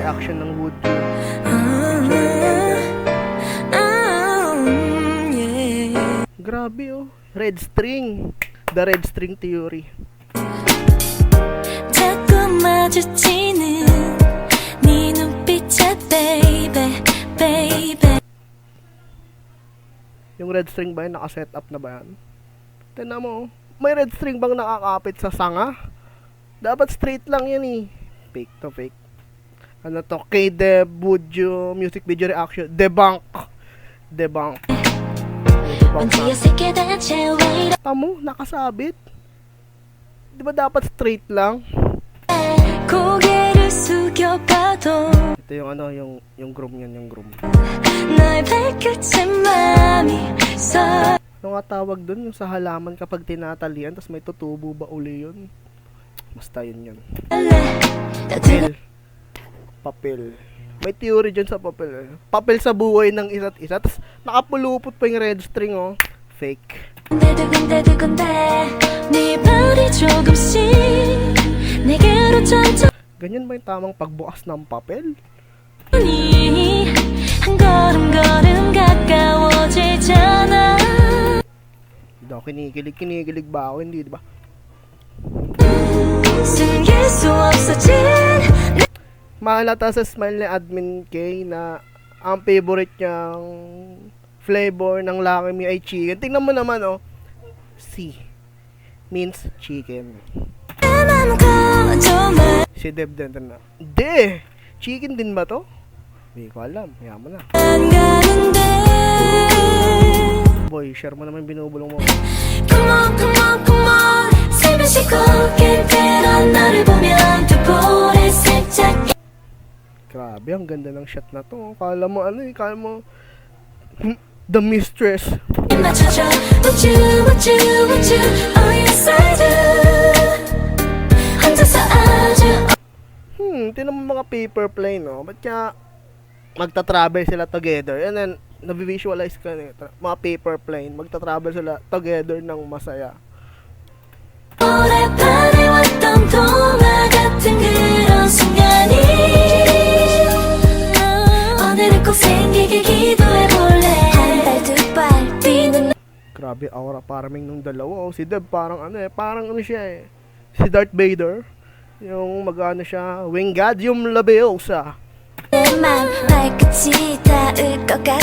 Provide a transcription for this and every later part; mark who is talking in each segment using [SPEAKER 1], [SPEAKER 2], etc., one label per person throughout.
[SPEAKER 1] reaction ng Woodju. Grabe oh, red string. The red string theory.
[SPEAKER 2] 자꾸 마주치는 네 눈빛에 baby baby.
[SPEAKER 1] Yung red string ba yun? Naka-set up na ba yan? Tignan mo, may red string bang nakakapit sa sanga? Dapat straight lang yan eh. Fake to fake. Ano to? K-Deb, Woodju, music video reaction. Debunk. Debunk. Tamo, nakasabit. Di ba dapat straight lang? Ito yung ano, yung groom yan, yung groom. Ano nga tawag dun? Yung sa halaman kapag tinatalian, tapos may tutubo ba uli yun? Basta yun. Papel. Papel. May theory dyan sa papel eh. Papel sa buhay ng isa't isa. Tapos nakapulupot pa yung red string oh. Fake. Ganyan ba yung tamang pagbukas ng papel? Hindi ako kinikilig ba ako? Hindi diba? Mahalata sa smile ni Admin K na ang favorite niyang flavor ng Lucky Me ay chicken. Tingnan mo naman oh. C means chicken. Si Deb din na. De! Chicken din ba to? Hindi ko alam. Kaya mo na. Boy, share mo naman binubulong mo. Come on, come on, come on. Grabe, ang ganda ng shot na to. Kala mo ano eh, kala mo The Mistress. Tinan mo mga paper plane no. Ba't kaya magta-travel sila together? And then, nabivisualize ka na mga paper plane, magta-travel sila together ng masaya. Grabe aura paraming nung dalawa oh. Si Deb parang ano eh, parang ano siya eh, si Darth Vader, yung mag-ano siya, Wingardium Leviosa.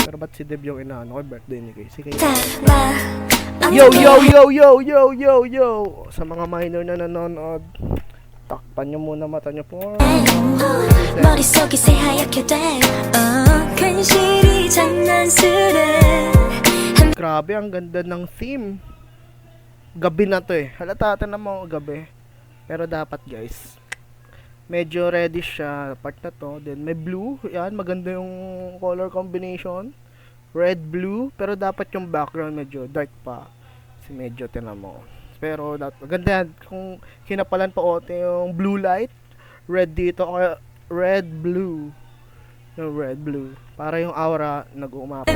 [SPEAKER 1] Pero ba't si Deb yung inaano ko birthday ni Casey? Yo yo yo yo yo yo yo. Sa mga minor na nanonood, takpan nyo muna mata nyo po. Grabe, ang ganda ng theme. Gabi na to eh. Halata na mo gabi. Pero dapat guys, medyo reddish siya part na to. Then may blue. Yan, maganda yung color combination. Red, blue. Pero dapat yung background medyo dark pa. Kasi medyo tinan mo. Pero maganda yan. Kung kinapalan pa ote yung blue light. Red dito. Red, blue. Yung red, blue. Para yung aura nag-uumapa.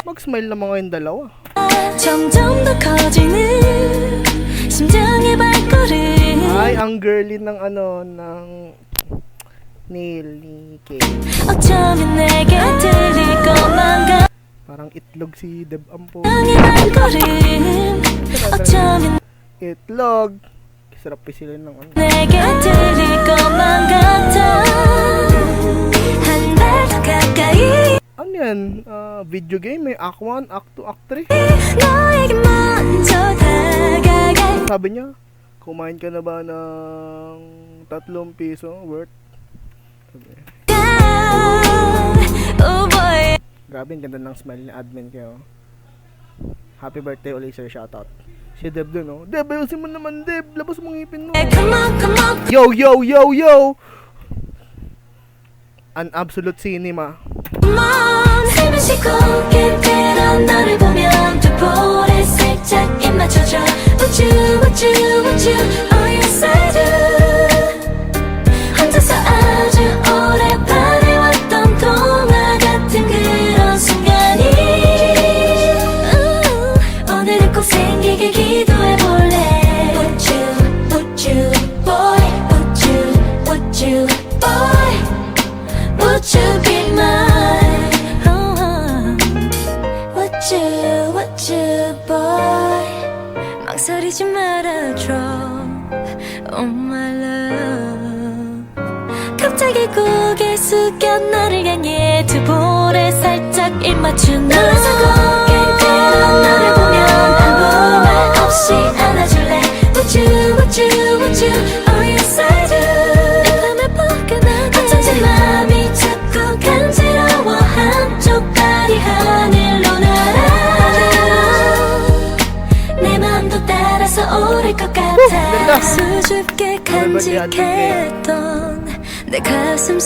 [SPEAKER 1] Mag-smile naman ngayong dalawa. Ay, ang girly ng ano, ng nail ni Kay. Parang itlog si Deb Ampo. Itlog. Sarap pisilin ng ano. Ano yan? Video game, may Act 1, Act 2, Act 3. Sabi niya, kumain ka na ba ng 3 piso worth? Okay. Grabe, ang ganda ng smile ni Admin kayo. Happy birthday ulit sir, shoutout. Si Deb dun oh. Deb, ayusin mo naman Deb. Labas mo ngipin mo. Yo, yo, yo, yo. An absolute cinema.
[SPEAKER 2] 오늘은 꼭 생기길 기도해볼래. Would you what you boy 망설이지 말아줘 Oh my love 갑자기 고개 숙여 너를 향해 두 볼에 살짝 입맞춘 놀라서 고개 들어 너를 보면 아무 말 없이 안아줄래 Would you Oh yes I do 내 맘에 뻐근하게 어쩐지 맘이 자꾸 간지러워 한쪽 다리 하늘로 날아 내 맘도 따라서 오를 것 같아 수줍게 간직했던 내 가슴